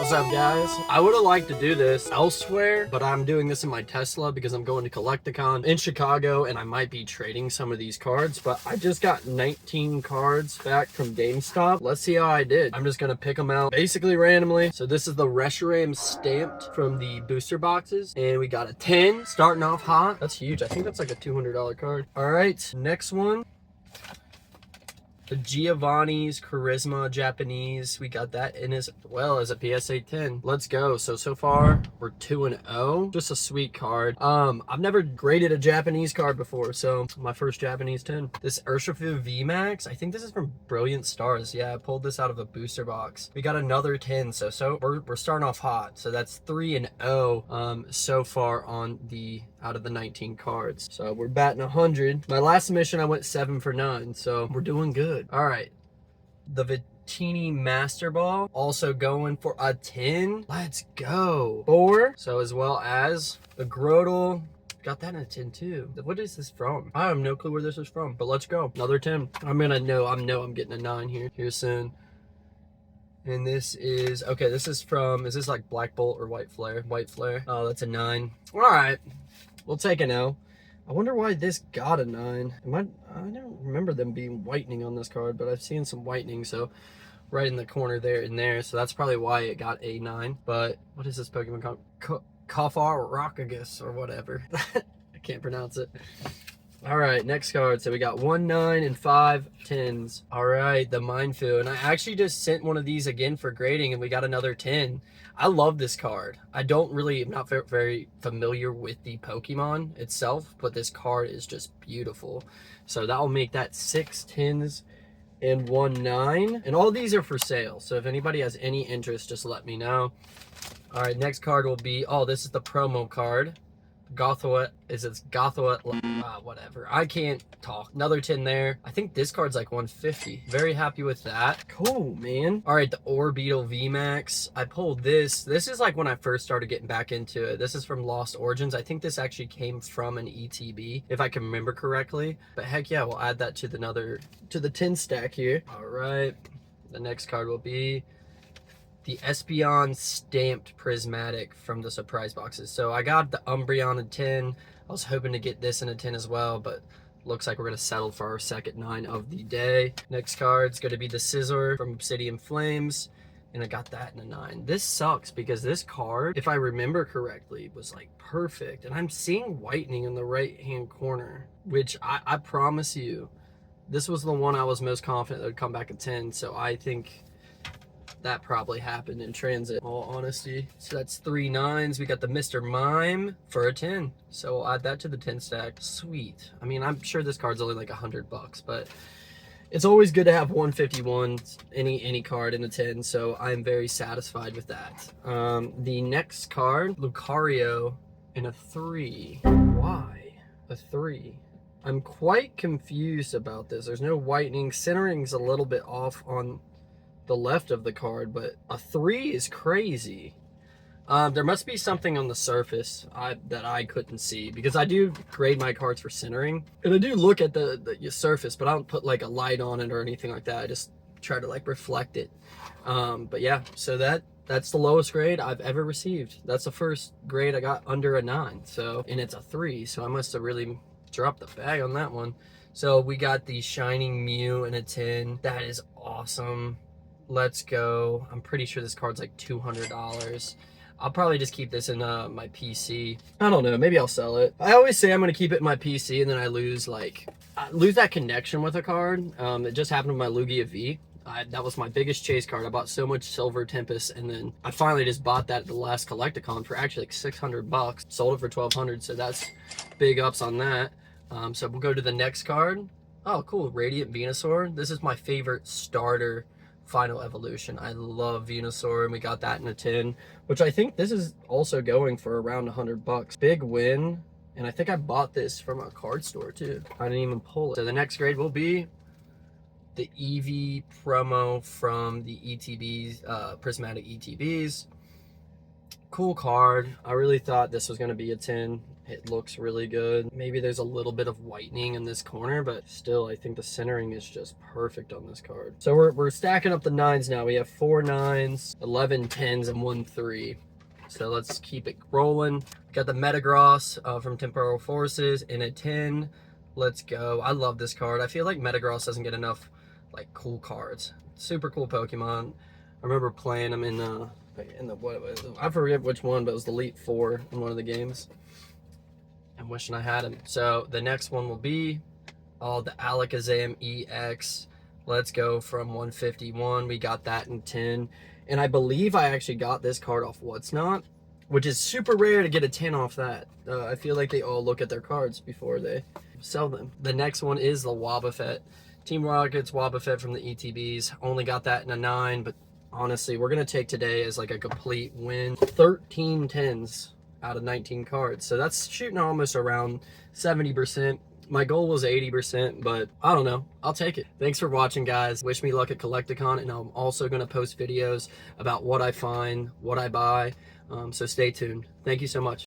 What's up, guys? I would have liked to do this elsewhere, but I'm doing this in my Tesla because I'm going to Collecticon in Chicago and I might be trading some of these cards, but I just got 19 cards back from GameStop. Let's see how I did. I'm just gonna pick them out basically randomly. So this is the Reshiram stamped from the booster boxes, and we got a 10 starting off hot. That's huge. I think that's like a $200 card. All right, next one. The Giovanni's Charisma Japanese, we got that in as well as a PSA 10. Let's go. So far we're 2-0. Just a sweet card. I've never graded a Japanese card before, so my first Japanese 10. This Urshifu VMAX, I think this is from Brilliant Stars. Yeah, I pulled this out of a booster box. We got another 10, so we're starting off hot. So that's 3-0 so far on the out of the 19 cards. So we're batting 100. My last submission I went 7 for 9, so we're doing good. All right, the Vitini Master Ball also going for a 10. Let's go. 4. So as well as the Grodel. Got that in a 10 too. What is this from? I have no clue where this is from, but let's go. Another 10. I'm getting a 9 here soon. And this is, okay, this is from, is this like Black Bolt or White Flare? White Flare. Oh, that's a 9. All right, we'll take an L. I wonder why this got a 9. I don't remember them being whitening on this card, but I've seen some whitening, so right in the corner there and there. So that's probably why it got a 9. But what is this Pokemon called? Kafar Rockagus or whatever. I can't pronounce it. All right, next card. So we got 1 9 and 5 10s. All right, the Mindfu. And I actually just sent one of these again for grading, and we got another 10. I love this card. I'm not very familiar with the Pokemon itself, but this card is just beautiful. So that will make that 6 10s and 1 9. And all these are for sale. So if anybody has any interest, just let me know. All right, next card will be, oh, this is the promo card. Gothawet, whatever. I can't talk. Another 10 there. I think this card's like 150. Very happy with that. Cool, man. All right, the Orbeetle VMAX. I pulled this. This is like when I first started getting back into it. This is from Lost Origins. I think this actually came from an ETB, if I can remember correctly. But heck yeah, we'll add that to the 10 stack here. All right, the next card will be the Espeon stamped prismatic from the surprise boxes. So I got the Umbreon in 10. I was hoping to get this in a 10 as well, but looks like we're gonna settle for our second 9 of the day. Next card's gonna be the Scizor from Obsidian Flames, and I got that in a 9. This sucks because this card, if I remember correctly, was like perfect. And I'm seeing whitening in the right-hand corner, which I promise you, this was the one I was most confident that would come back a 10. So I think that probably happened in transit, in all honesty. So that's 3 9s. We got the Mr. Mime for a 10. So we'll add that to the 10 stack. Sweet. I mean, I'm sure this card's only like $100, but it's always good to have 151 any card in a 10. So I'm very satisfied with that. The next card, Lucario in a 3. Why a 3? I'm quite confused about this. There's no whitening. Centering's a little bit off on the left of the card, but a 3 is crazy. There must be something on the surface that I couldn't see, because I do grade my cards for centering, and I do look at the surface, but I don't put like a light on it or anything like that. I just try to like reflect it. But yeah, so that's the lowest grade I've ever received. That's the first grade I got under a 9. So, and it's a 3, so I must have really dropped the bag on that one. So we got the Shining Mew in a 10. That is awesome. Let's go. I'm pretty sure this card's like $200. I'll probably just keep this in my PC. I don't know, maybe I'll sell it. I always say I'm gonna keep it in my PC, and then I lose that connection with a card. It just happened with my Lugia V. That was my biggest chase card. I bought so much Silver Tempest, and then I finally just bought that at the last Collecticon for actually like $600. Sold it for $1,200, so that's big ups on that. So we'll go to the next card. Oh, cool, Radiant Venusaur. This is my favorite starter final evolution. I love Venusaur, and we got that in a 10, which I think this is also going for around $100. Big win, and I think I bought this from a card store too. I didn't even pull it. So the next grade will be the Eevee promo from the ETBs, prismatic ETBs. Cool card. I really thought this was going to be a 10. It looks really good. Maybe there's a little bit of whitening in this corner, but still, I think the centering is just perfect on this card. So we're stacking up the 9s now. We have 4 9s, 11 10s, and 1 3. So let's keep it rolling. Got the Metagross from Temporal Forces in a 10. Let's go. I love this card. I feel like Metagross doesn't get enough like cool cards. Super cool Pokemon. I remember playing them in the what I forget which one, but it was the Elite Four in one of the games. I'm wishing I had him. So the next one will be the Alakazam EX. Let's go from 151. We got that in 10. And I believe I actually got this card off What's Not, which is super rare to get a 10 off that. I feel like they all look at their cards before they sell them. The next one is the Wobbuffet. Team Rocket's Wobbuffet from the ETBs. Only got that in a 9, but honestly, we're going to take today as like a complete win. 13 10s out of 19 cards. So that's shooting almost around 70%. My goal was 80%, but I don't know. I'll take it. Thanks for watching, guys. Wish me luck at Collecticon, and I'm also going to post videos about what I find, what I buy. So stay tuned. Thank you so much.